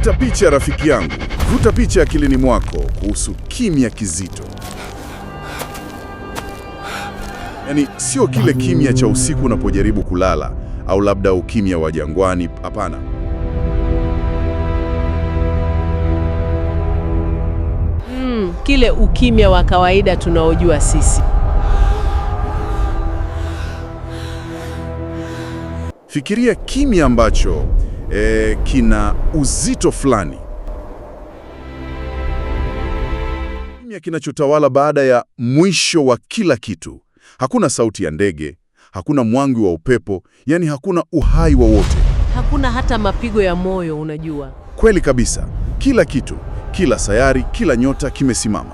Vuta picha rafiki yangu, vuta picha akilini mwako kuhusu kimya kizito. Yaani sio kile kimya cha usiku unapojaribu kulala au labda ukimya wa jangwani, hapana. Kile ukimya wa kawaida tunaojua sisi. Fikiria kimya ambacho kina uzito fulani. Kimya kinachotawala baada ya mwisho wa kila kitu. Hakuna sauti ya ndege, hakuna mwangwi wa upepo, yani hakuna uhai wowote. Hakuna hata mapigo ya moyo, unajua. Kweli kabisa. Kila kitu, kila sayari, kila nyota kimesimama.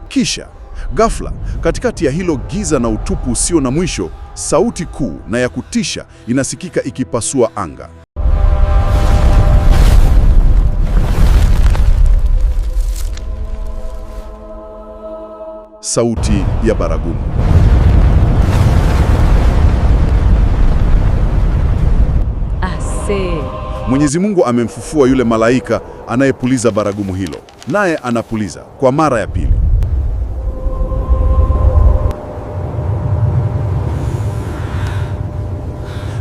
Kisha, ghafla, katikati ya hilo giza na utupu usio na mwisho, sauti kuu na ya kutisha inasikika ikipasua anga. Sauti ya baragumu. Mwenyezi Mungu amemfufua yule malaika anayepuliza baragumu hilo. Naye anapuliza kwa mara ya pili.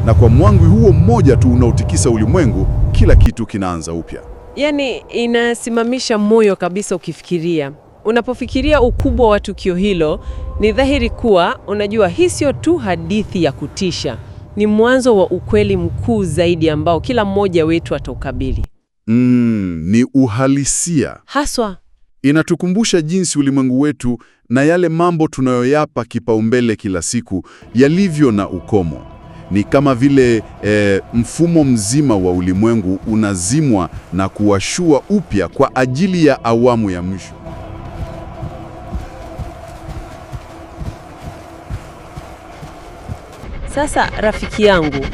Na kwa mwangwi huo mmoja tu unaotikisa ulimwengu, kila kitu kinaanza upya. Yaani inasimamisha moyo kabisa ukifikiria. Unapofikiria ukubwa wa tukio hilo, ni dhahiri kuwa unajua hii sio tu hadithi ya kutisha. Ni mwanzo wa ukweli mkuu zaidi ambao kila mmoja wetu ataukabili. Ni uhalisia. Haswa. Inatukumbusha jinsi ulimwengu wetu na yale mambo tunayoyapa kipaumbele kila siku yalivyo na ukomo. Ni kama vile mfumo mzima wa ulimwengu unazimwa na kuwashua upya kwa ajili ya awamu ya mwisho. Sasa rafiki yangu,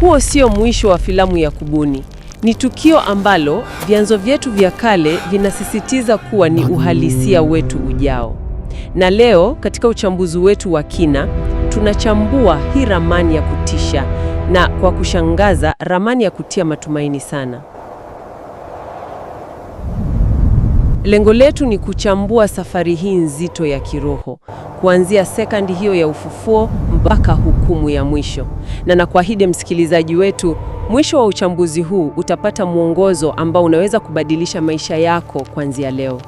huo sio mwisho wa filamu ya kubuni. Ni tukio ambalo vyanzo vyetu vya kale vinasisitiza kuwa ni uhalisia wetu ujao. Na leo katika uchambuzi wetu wa kina, tunachambua hii ramani ya kutisha na kwa kushangaza, ramani ya kutia matumaini sana. Lengo letu ni kuchambua safari hii nzito ya kiroho, kuanzia sekandi hiyo ya ufufuo mpaka hukumu ya mwisho. Na nakuahidi msikilizaji wetu, mwisho wa uchambuzi huu utapata mwongozo ambao unaweza kubadilisha maisha yako kuanzia leo.